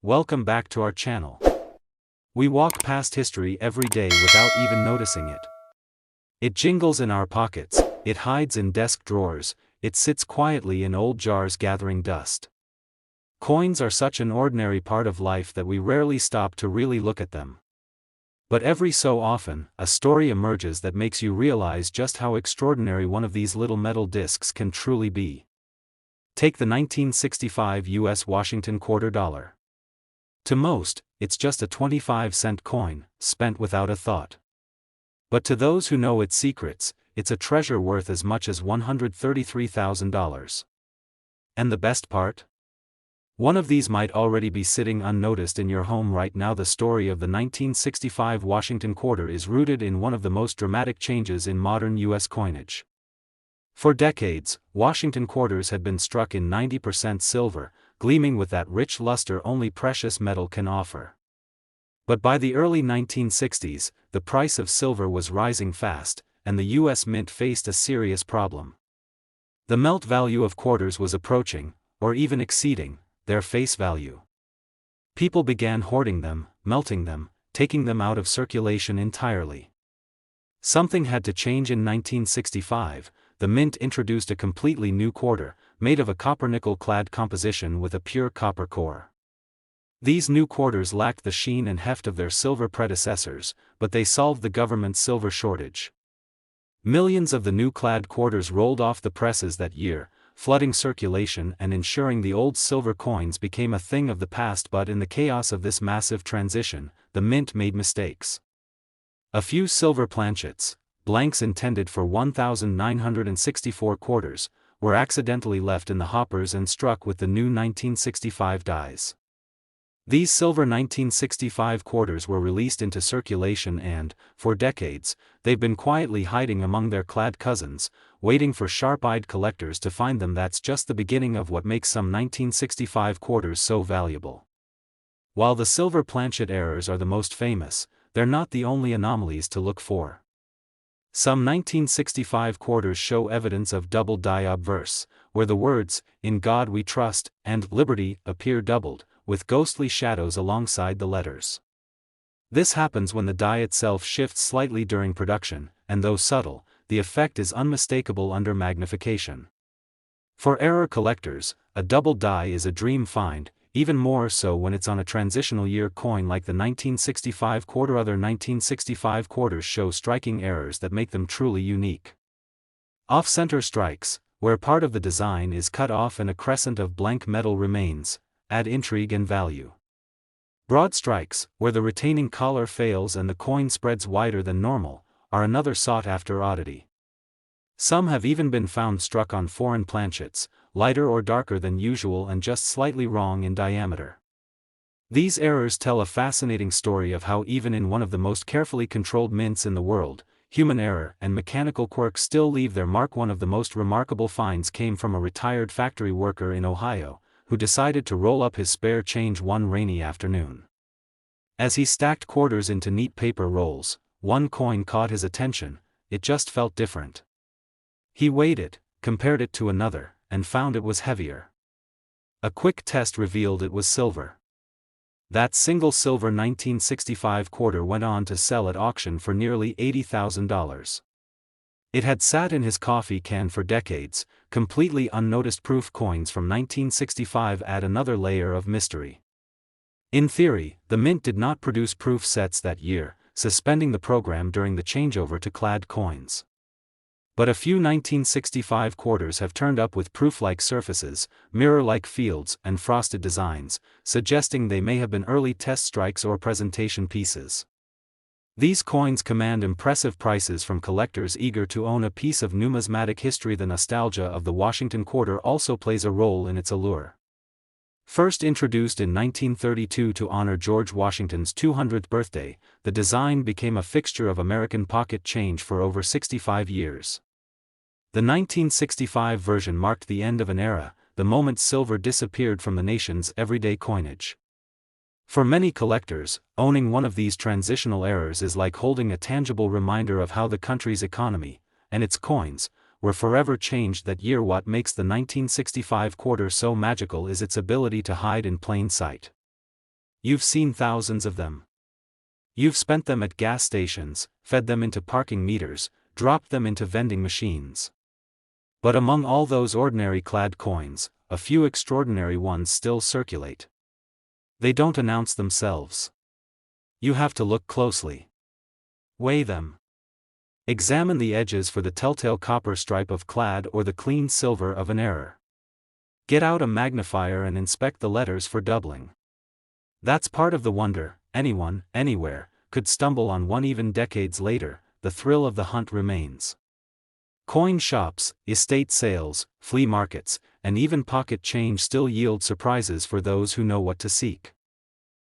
Welcome back to our channel. We walk past history every day without even noticing it. It jingles in our pockets, it hides in desk drawers, it sits quietly in old jars gathering dust. Coins are such an ordinary part of life that we rarely stop to really look at them. But every so often, a story emerges that makes you realize just how extraordinary one of these little metal discs can truly be. Take the 1965 U.S. Washington quarter dollar. To most, it's just a 25-cent coin, spent without a thought. But to those who know its secrets, it's a treasure worth as much as $133,000. And the best part? One of these might already be sitting unnoticed in your home right now. The story of the 1965 Washington quarter is rooted in one of the most dramatic changes in modern U.S. coinage. For decades, Washington quarters had been struck in 90% silver, gleaming with that rich luster only precious metal can offer. But by the early 1960s, the price of silver was rising fast, and the U.S. Mint faced a serious problem. The melt value of quarters was approaching, or even exceeding, their face value. People began hoarding them, melting them, taking them out of circulation entirely. Something had to change in 1965. The Mint introduced a completely new quarter, made of a copper-nickel clad composition with a pure copper core. These new quarters lacked the sheen and heft of their silver predecessors, but they solved the government's silver shortage. Millions of the new clad quarters rolled off the presses that year, flooding circulation and ensuring the old silver coins became a thing of the past. But in the chaos of this massive transition, the Mint made mistakes. A few silver planchets, blanks intended for 1,964 quarters, were accidentally left in the hoppers and struck with the new 1965 dies. These silver 1965 quarters were released into circulation and, for decades, they've been quietly hiding among their clad cousins, waiting for sharp-eyed collectors to find them. That's just the beginning of what makes some 1965 quarters so valuable. While the silver planchet errors are the most famous, they're not the only anomalies to look for. Some 1965 quarters show evidence of double die obverse, where the words, "In God We Trust," and "Liberty" appear doubled, with ghostly shadows alongside the letters. This happens when the die itself shifts slightly during production, and though subtle, the effect is unmistakable under magnification. For error collectors, a double die is a dream find, even more so when it's on a transitional year coin like the 1965 quarter. Other 1965 quarters show striking errors that make them truly unique. Off-center strikes, where part of the design is cut off and a crescent of blank metal remains, add intrigue and value. Broad strikes, where the retaining collar fails and the coin spreads wider than normal, are another sought-after oddity. Some have even been found struck on foreign planchets, lighter or darker than usual and just slightly wrong in diameter. These errors tell a fascinating story of how even in one of the most carefully controlled mints in the world, human error and mechanical quirks still leave their mark. One of the most remarkable finds came from a retired factory worker in Ohio, who decided to roll up his spare change one rainy afternoon. As he stacked quarters into neat paper rolls, one coin caught his attention. It just felt different. He weighed it, compared it to another, and found it was heavier. A quick test revealed it was silver. That single silver 1965 quarter went on to sell at auction for nearly $80,000. It had sat in his coffee can for decades, completely unnoticed. Proof coins from 1965 add another layer of mystery. In theory, the Mint did not produce proof sets that year, suspending the program during the changeover to clad coins. But a few 1965 quarters have turned up with proof-like surfaces, mirror-like fields, and frosted designs, suggesting they may have been early test strikes or presentation pieces. These coins command impressive prices from collectors eager to own a piece of numismatic history. The nostalgia of the Washington quarter also plays a role in its allure. First introduced in 1932 to honor George Washington's 200th birthday, the design became a fixture of American pocket change for over 65 years. The 1965 version marked the end of an era, the moment silver disappeared from the nation's everyday coinage. For many collectors, owning one of these transitional errors is like holding a tangible reminder of how the country's economy, and its coins, were forever changed that year. What makes the 1965 quarter so magical is its ability to hide in plain sight. You've seen thousands of them. You've spent them at gas stations, fed them into parking meters, dropped them into vending machines. But among all those ordinary clad coins, a few extraordinary ones still circulate. They don't announce themselves. You have to look closely. Weigh them. Examine the edges for the telltale copper stripe of clad or the clean silver of an error. Get out a magnifier and inspect the letters for doubling. That's part of the wonder. Anyone, anywhere, could stumble on one even decades later. The thrill of the hunt remains. Coin shops, estate sales, flea markets, and even pocket change still yield surprises for those who know what to seek.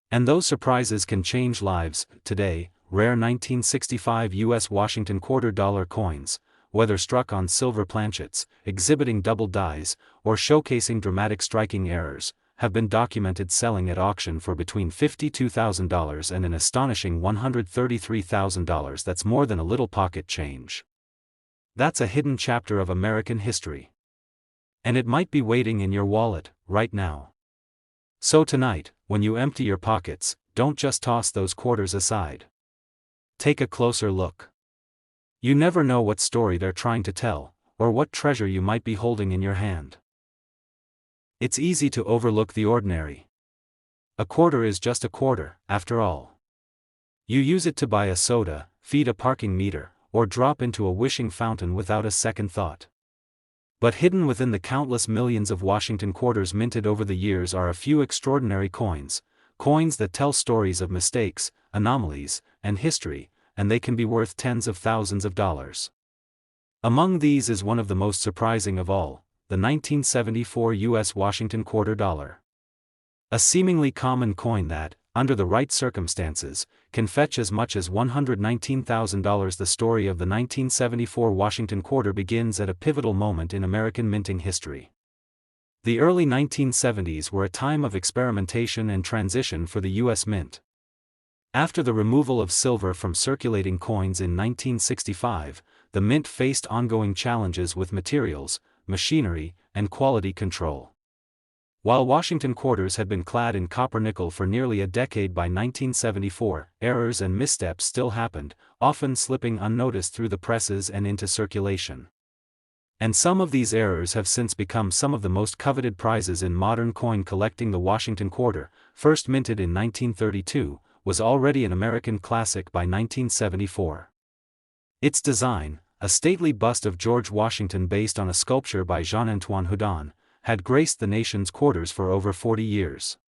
And those surprises can change lives. Today, rare 1965 U.S. Washington $quarter coins, whether struck on silver planchets, exhibiting double dies, or showcasing dramatic striking errors, have been documented selling at auction for between $52,000 and an astonishing $133,000. That's more than a little pocket change. That's a hidden chapter of American history. And it might be waiting in your wallet, right now. So tonight, when you empty your pockets, don't just toss those quarters aside. Take a closer look. You never know what story they're trying to tell, or what treasure you might be holding in your hand. It's easy to overlook the ordinary. A quarter is just a quarter, after all. You use it to buy a soda, feed a parking meter, or drop into a wishing fountain without a second thought. But hidden within the countless millions of Washington quarters minted over the years are a few extraordinary coins that tell stories of mistakes, anomalies, and history, and they can be worth tens of thousands of dollars. Among these is one of the most surprising of all, the 1974 U.S. Washington $quarter. A seemingly common coin that, under the right circumstances, can fetch as much as $119,000. The story of the 1974 Washington quarter begins at a pivotal moment in American minting history. The early 1970s were a time of experimentation and transition for the U.S. Mint. After the removal of silver from circulating coins in 1965, the Mint faced ongoing challenges with materials, machinery, and quality control. While Washington quarters had been clad in copper-nickel for nearly a decade by 1974, errors and missteps still happened, often slipping unnoticed through the presses and into circulation. And some of these errors have since become some of the most coveted prizes in modern coin collecting. The Washington quarter, first minted in 1932, was already an American classic by 1974. Its design, a stately bust of George Washington based on a sculpture by Jean-Antoine Houdon, had graced the nation's quarters for over 40 years.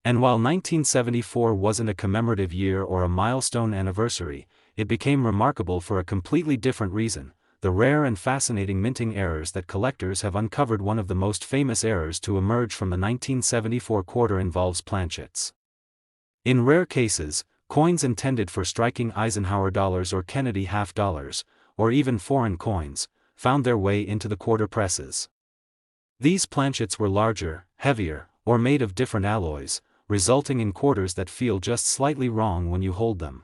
And while 1974 wasn't a commemorative year or a milestone anniversary, it became remarkable for a completely different reason: the rare and fascinating minting errors that collectors have uncovered. One of the most famous errors to emerge from the 1974 quarter involves planchets. In rare cases, coins intended for striking Eisenhower dollars or Kennedy half dollars, or even foreign coins, found their way into the quarter presses. These planchets were larger, heavier, or made of different alloys, resulting in quarters that feel just slightly wrong when you hold them.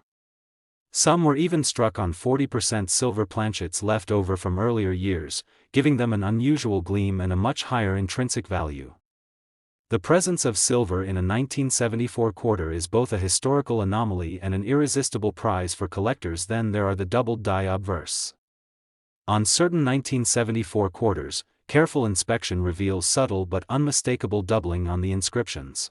Some were even struck on 40% silver planchets left over from earlier years, giving them an unusual gleam and a much higher intrinsic value. The presence of silver in a 1974 quarter is both a historical anomaly and an irresistible prize for collectors. Then there are the doubled die obverse. On certain 1974 quarters, careful inspection reveals subtle but unmistakable doubling on the inscriptions.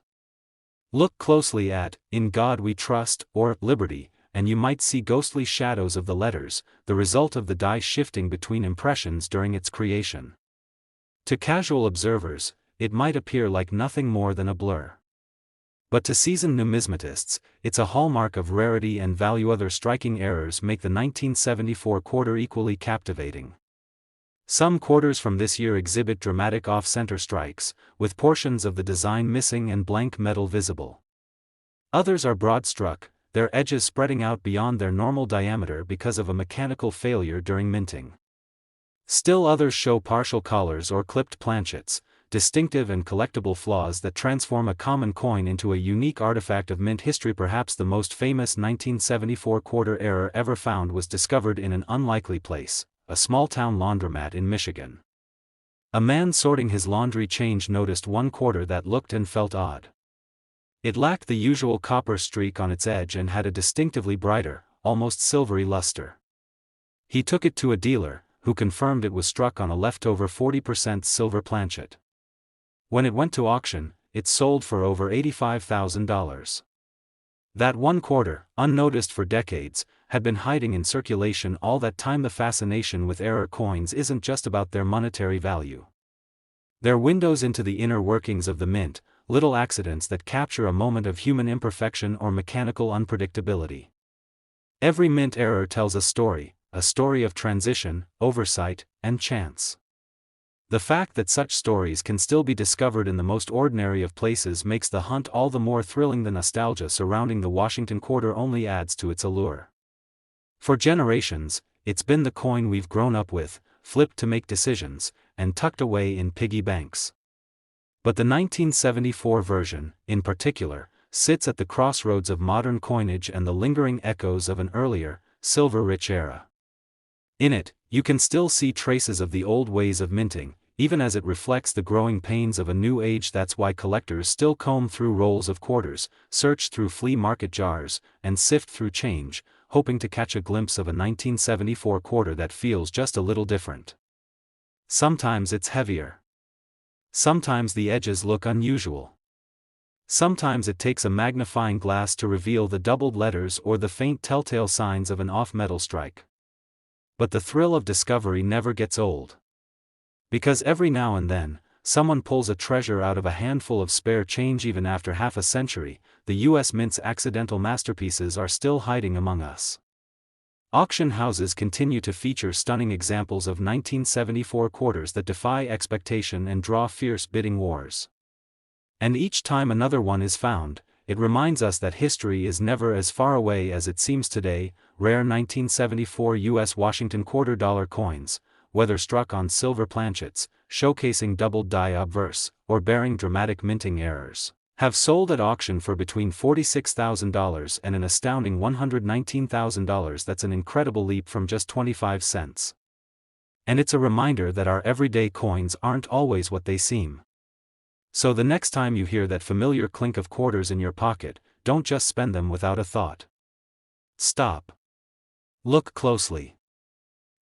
Look closely at "In God We Trust" or "Liberty," and you might see ghostly shadows of the letters, the result of the die shifting between impressions during its creation. To casual observers, it might appear like nothing more than a blur. But to seasoned numismatists, it's a hallmark of rarity and value. Other striking errors make the 1974 quarter equally captivating. Some quarters from this year exhibit dramatic off-center strikes, with portions of the design missing and blank metal visible. Others are broad-struck, their edges spreading out beyond their normal diameter because of a mechanical failure during minting. Still others show partial collars or clipped planchets, distinctive and collectible flaws that transform a common coin into a unique artifact of mint history. Perhaps the most famous 1974 quarter error ever found was discovered in an unlikely place: a small-town laundromat in Michigan. A man sorting his laundry change noticed one quarter that looked and felt odd. It lacked the usual copper streak on its edge and had a distinctively brighter, almost silvery luster. He took it to a dealer, who confirmed it was struck on a leftover 40% silver planchet. When it went to auction, it sold for over $85,000. That one quarter, unnoticed for decades, had been hiding in circulation all that time. The fascination with error coins isn't just about their monetary value. They're windows into the inner workings of the mint, little accidents that capture a moment of human imperfection or mechanical unpredictability. Every mint error tells a story of transition, oversight, and chance. The fact that such stories can still be discovered in the most ordinary of places makes the hunt all the more thrilling. The nostalgia surrounding the Washington quarter only adds to its allure. For generations, it's been the coin we've grown up with, flipped to make decisions, and tucked away in piggy banks. But the 1974 version, in particular, sits at the crossroads of modern coinage and the lingering echoes of an earlier, silver-rich era. In it, you can still see traces of the old ways of minting, even as it reflects the growing pains of a new age. That's why collectors still comb through rolls of quarters, search through flea market jars, and sift through change, hoping to catch a glimpse of a 1974 quarter that feels just a little different. Sometimes it's heavier. Sometimes the edges look unusual. Sometimes it takes a magnifying glass to reveal the doubled letters or the faint telltale signs of an off-metal strike. But the thrill of discovery never gets old. Because every now and then, someone pulls a treasure out of a handful of spare change. Even after half a century, the U.S. Mint's accidental masterpieces are still hiding among us. Auction houses continue to feature stunning examples of 1974 quarters that defy expectation and draw fierce bidding wars. And each time another one is found, it reminds us that history is never as far away as it seems today. Rare 1974 U.S. Washington $quarter coins, whether struck on silver planchets, showcasing doubled die obverse, or bearing dramatic minting errors, have sold at auction for between $46,000 and an astounding $119,000. That's an incredible leap from just 25 cents. And it's a reminder that our everyday coins aren't always what they seem. So the next time you hear that familiar clink of quarters in your pocket, don't just spend them without a thought. Stop. Look closely.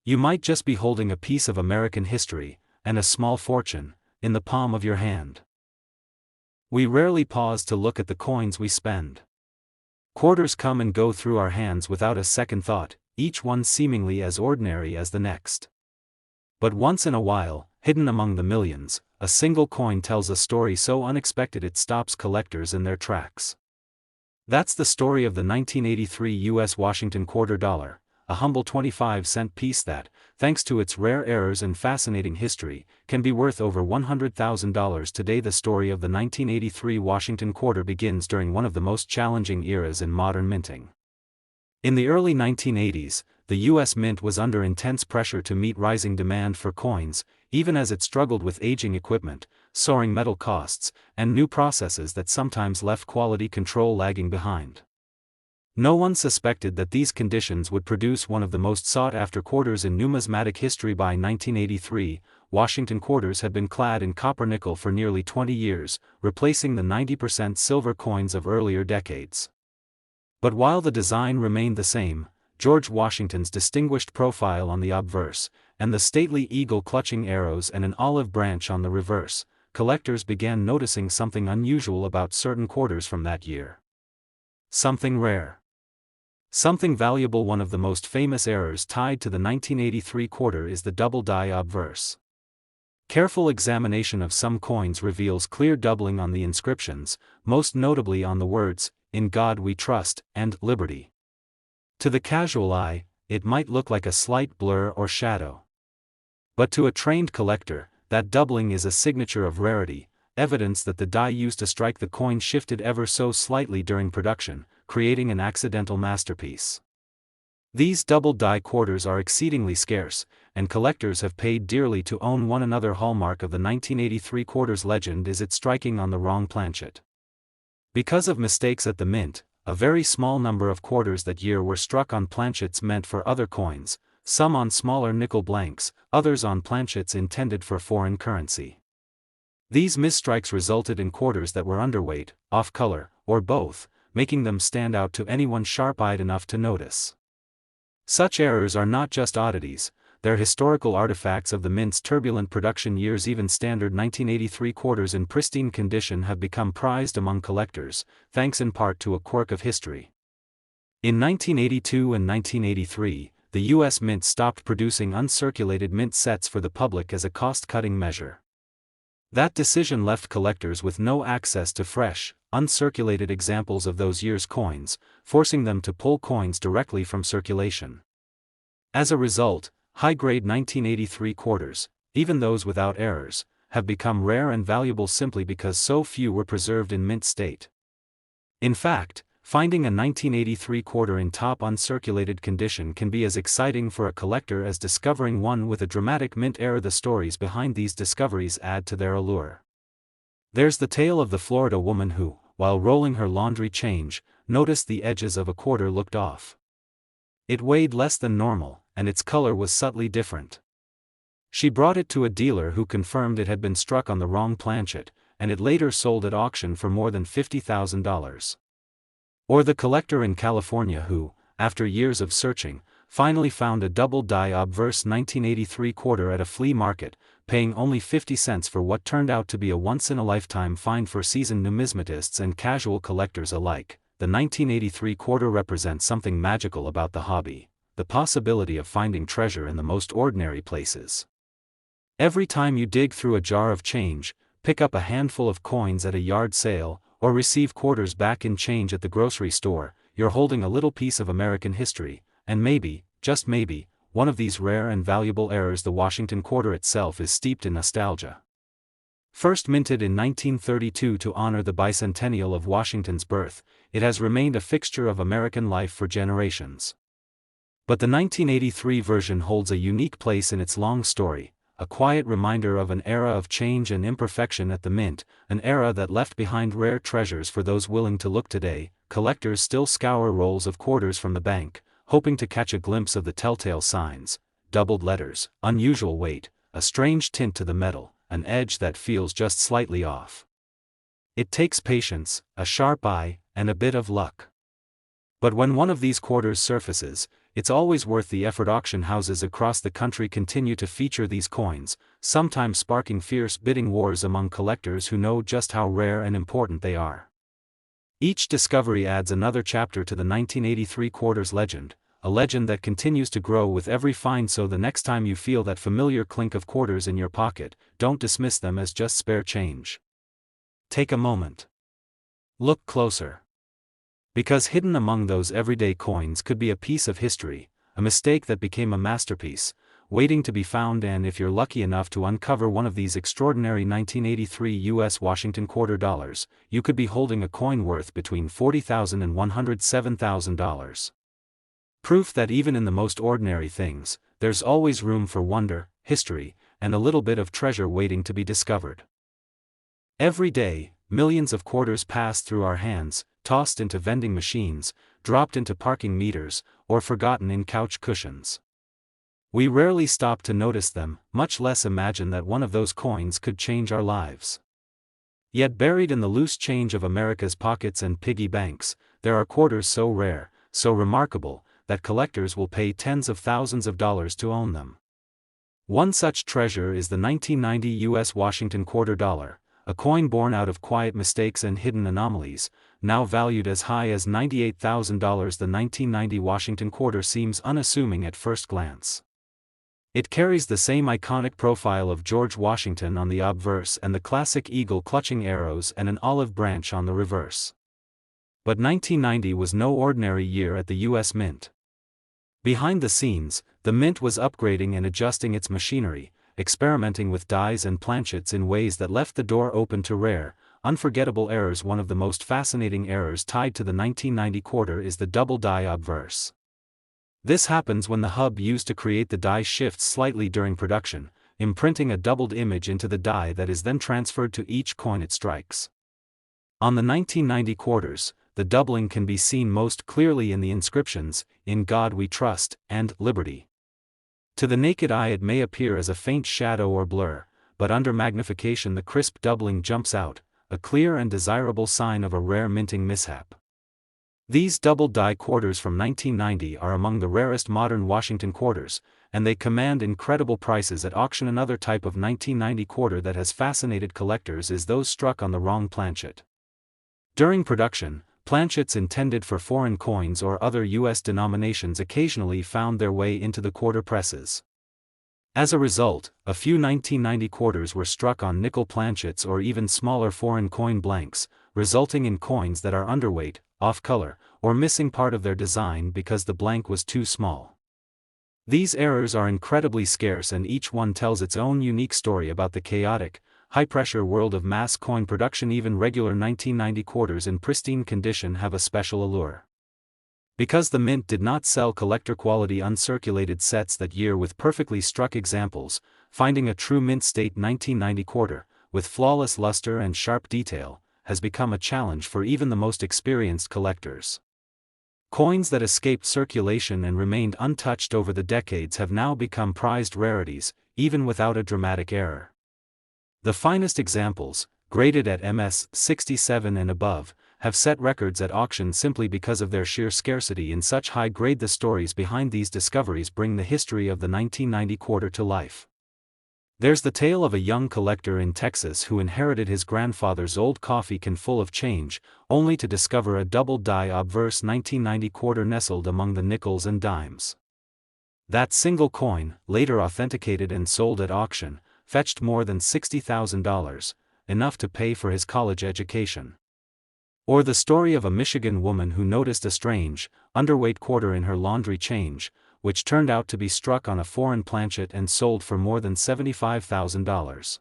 You might just be holding a piece of American history, and a small fortune, in the palm of your hand. We rarely pause to look at the coins we spend. Quarters come and go through our hands without a second thought, each one seemingly as ordinary as the next. But once in a while, hidden among the millions, a single coin tells a story so unexpected it stops collectors in their tracks. That's the story of the 1983 U.S. Washington $quarter, a humble 25-cent piece that, thanks to its rare errors and fascinating history, can be worth over $100,000 today. The story of the 1983 Washington quarter begins during one of the most challenging eras in modern minting. In the early 1980s, the U.S. Mint was under intense pressure to meet rising demand for coins, even as it struggled with aging equipment, soaring metal costs, and new processes that sometimes left quality control lagging behind. No one suspected that these conditions would produce one of the most sought-after quarters in numismatic history. By 1983, Washington quarters had been clad in copper-nickel for nearly 20 years, replacing the 90% silver coins of earlier decades. But while the design remained the same, George Washington's distinguished profile on the obverse, and the stately eagle clutching arrows and an olive branch on the reverse, collectors began noticing something unusual about certain quarters from that year. Something rare. Something valuable. One of the most famous errors tied to the 1983 quarter is the double die obverse. Careful examination of some coins reveals clear doubling on the inscriptions, most notably on the words, "In God We Trust," and "Liberty." To the casual eye, it might look like a slight blur or shadow. But to a trained collector, that doubling is a signature of rarity, evidence that the die used to strike the coin shifted ever so slightly during production, creating an accidental masterpiece. These double die quarters are exceedingly scarce, and collectors have paid dearly to own one. Another hallmark of the 1983 quarters legend is its striking on the wrong planchet. Because of mistakes at the mint, a very small number of quarters that year were struck on planchets meant for other coins, some on smaller nickel blanks, others on planchets intended for foreign currency. These misstrikes resulted in quarters that were underweight, off-color, or both, making them stand out to anyone sharp-eyed enough to notice. Such errors are not just oddities, they're historical artifacts of the mint's turbulent production years. Even standard 1983 quarters in pristine condition have become prized among collectors, thanks in part to a quirk of history. In 1982 and 1983, the U.S. Mint stopped producing uncirculated mint sets for the public as a cost-cutting measure. That decision left collectors with no access to fresh, uncirculated examples of those years' coins, forcing them to pull coins directly from circulation. As a result, high-grade 1983 quarters, even those without errors, have become rare and valuable simply because so few were preserved in mint state. In fact, finding a 1983 quarter in top uncirculated condition can be as exciting for a collector as discovering one with a dramatic mint error. The stories behind these discoveries add to their allure. There's the tale of the Florida woman who, while rolling her laundry change, noticed the edges of a quarter looked off. It weighed less than normal, and its color was subtly different. She brought it to a dealer who confirmed it had been struck on the wrong planchet, and it later sold at auction for more than $50,000. Or the collector in California who, after years of searching, finally found a double-die obverse 1983 quarter at a flea market, paying only 50 cents for what turned out to be a once-in-a-lifetime find for seasoned numismatists and casual collectors alike. The 1983 quarter represents something magical about the hobby, the possibility of finding treasure in the most ordinary places. Every time you dig through a jar of change, pick up a handful of coins at a yard sale, or receive quarters back in change at the grocery store, you're holding a little piece of American history, and maybe, just maybe, one of these rare and valuable errors. The Washington quarter itself is steeped in nostalgia. First minted in 1932 to honor the bicentennial of Washington's birth, it has remained a fixture of American life for generations. But the 1983 version holds a unique place in its long story, a quiet reminder of an era of change and imperfection at the mint, an era that left behind rare treasures for those willing to look. Today, collectors still scour rolls of quarters from the bank, hoping to catch a glimpse of the telltale signs: doubled letters, unusual weight, a strange tint to the metal, an edge that feels just slightly off. It takes patience, a sharp eye, and a bit of luck. But when one of these quarters surfaces, it's always worth the effort. Auction houses across the country continue to feature these coins, sometimes sparking fierce bidding wars among collectors who know just how rare and important they are. Each discovery adds another chapter to the 1983 quarters legend, a legend that continues to grow with every find. So the next time you feel that familiar clink of quarters in your pocket, don't dismiss them as just spare change. Take a moment. Look closer. Because hidden among those everyday coins could be a piece of history, a mistake that became a masterpiece, waiting to be found. And if you're lucky enough to uncover one of these extraordinary 1983 U.S. Washington quarter dollars, you could be holding a coin worth between $40,000 and $107,000. Proof that even in the most ordinary things, there's always room for wonder, history, and a little bit of treasure waiting to be discovered. Every day, millions of quarters pass through our hands, tossed into vending machines, dropped into parking meters, or forgotten in couch cushions. We rarely stop to notice them, much less imagine that one of those coins could change our lives. Yet buried in the loose change of America's pockets and piggy banks, there are quarters so rare, so remarkable, that collectors will pay tens of thousands of dollars to own them. One such treasure is the 1990 U.S. Washington quarter dollar, a coin born out of quiet mistakes and hidden anomalies, now valued as high as $98,000. The 1990 Washington quarter seems unassuming at first glance. It carries the same iconic profile of George Washington on the obverse and the classic eagle clutching arrows and an olive branch on the reverse. But 1990 was no ordinary year at the U.S. Mint. Behind the scenes, the Mint was upgrading and adjusting its machinery, experimenting with dies and planchets in ways that left the door open to rare, unforgettable errors. One of the most fascinating errors tied to the 1990 quarter is the double die obverse. This happens when the hub used to create the die shifts slightly during production, imprinting a doubled image into the die that is then transferred to each coin it strikes. On the 1990 quarters, the doubling can be seen most clearly in the inscriptions, "In God We Trust," and "Liberty." To the naked eye it may appear as a faint shadow or blur, but under magnification the crisp doubling jumps out, a clear and desirable sign of a rare minting mishap. These double-die quarters from 1990 are among the rarest modern Washington quarters, and they command incredible prices at auction. Another type of 1990 quarter that has fascinated collectors is those struck on the wrong planchet. During production, planchets intended for foreign coins or other U.S. denominations occasionally found their way into the quarter presses. As a result, a few 1990 quarters were struck on nickel planchets or even smaller foreign coin blanks, resulting in coins that are underweight, off-color, or missing part of their design because the blank was too small. These errors are incredibly scarce, and each one tells its own unique story about the chaotic, high-pressure world of mass coin production. Even regular 1990 quarters in pristine condition have a special allure. Because the mint did not sell collector-quality uncirculated sets that year with perfectly struck examples, finding a true mint-state 1990 quarter, with flawless luster and sharp detail, has become a challenge for even the most experienced collectors. Coins that escaped circulation and remained untouched over the decades have now become prized rarities, even without a dramatic error. The finest examples, graded at MS 67 and above, have set records at auction simply because of their sheer scarcity in such high grade. The stories behind these discoveries bring the history of the 1990 quarter to life. There's the tale of a young collector in Texas who inherited his grandfather's old coffee can full of change, only to discover a double-die obverse 1990 quarter nestled among the nickels and dimes. That single coin, later authenticated and sold at auction, fetched more than $60,000, enough to pay for his college education. Or the story of a Michigan woman who noticed a strange, underweight quarter in her laundry change, which turned out to be struck on a foreign planchet and sold for more than $75,000.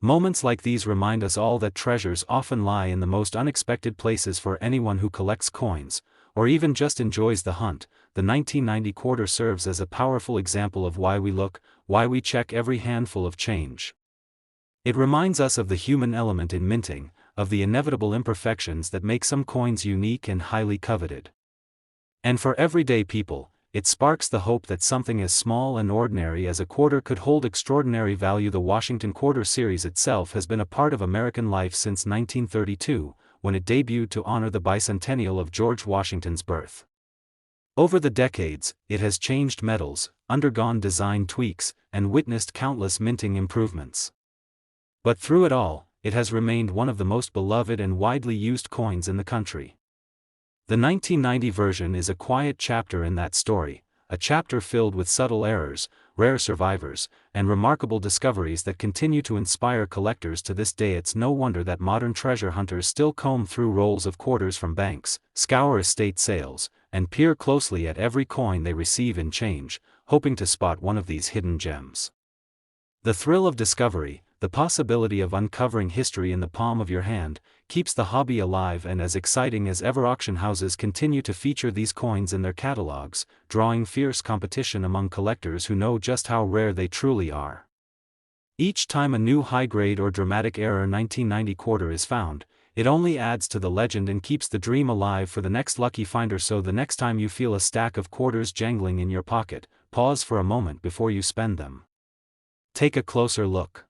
Moments like these remind us all that treasures often lie in the most unexpected places. For anyone who collects coins, or even just enjoys the hunt, the 1990 quarter serves as a powerful example of why we look, why we check every handful of change. It reminds us of the human element in minting, of the inevitable imperfections that make some coins unique and highly coveted. And for everyday people, it sparks the hope that something as small and ordinary as a quarter could hold extraordinary value. The Washington Quarter series itself has been a part of American life since 1932, when it debuted to honor the bicentennial of George Washington's birth. Over the decades, it has changed metals, undergone design tweaks, and witnessed countless minting improvements. But through it all, it has remained one of the most beloved and widely used coins in the country. The 1990 version is a quiet chapter in that story, a chapter filled with subtle errors, rare survivors, and remarkable discoveries that continue to inspire collectors to this day. It's no wonder that modern treasure hunters still comb through rolls of quarters from banks, scour estate sales, and peer closely at every coin they receive in change, hoping to spot one of these hidden gems. The thrill of discovery, the possibility of uncovering history in the palm of your hand, keeps the hobby alive and as exciting as ever. Auction houses continue to feature these coins in their catalogs, drawing fierce competition among collectors who know just how rare they truly are. Each time a new high-grade or dramatic era 1990 quarter is found, it only adds to the legend and keeps the dream alive for the next lucky finder. So the next time you feel a stack of quarters jangling in your pocket, pause for a moment before you spend them. Take a closer look.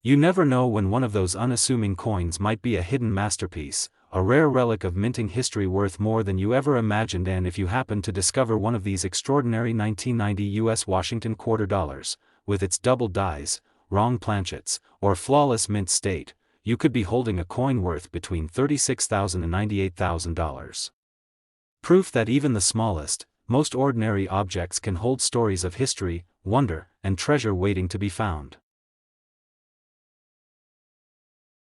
You never know when one of those unassuming coins might be a hidden masterpiece, a rare relic of minting history worth more than you ever imagined. And if you happen to discover one of these extraordinary 1990 U.S. Washington quarter dollars, with its double dies, wrong planchets, or flawless mint state, you could be holding a coin worth between $36,000 and $98,000. Proof that even the smallest, most ordinary objects can hold stories of history, wonder, and treasure waiting to be found.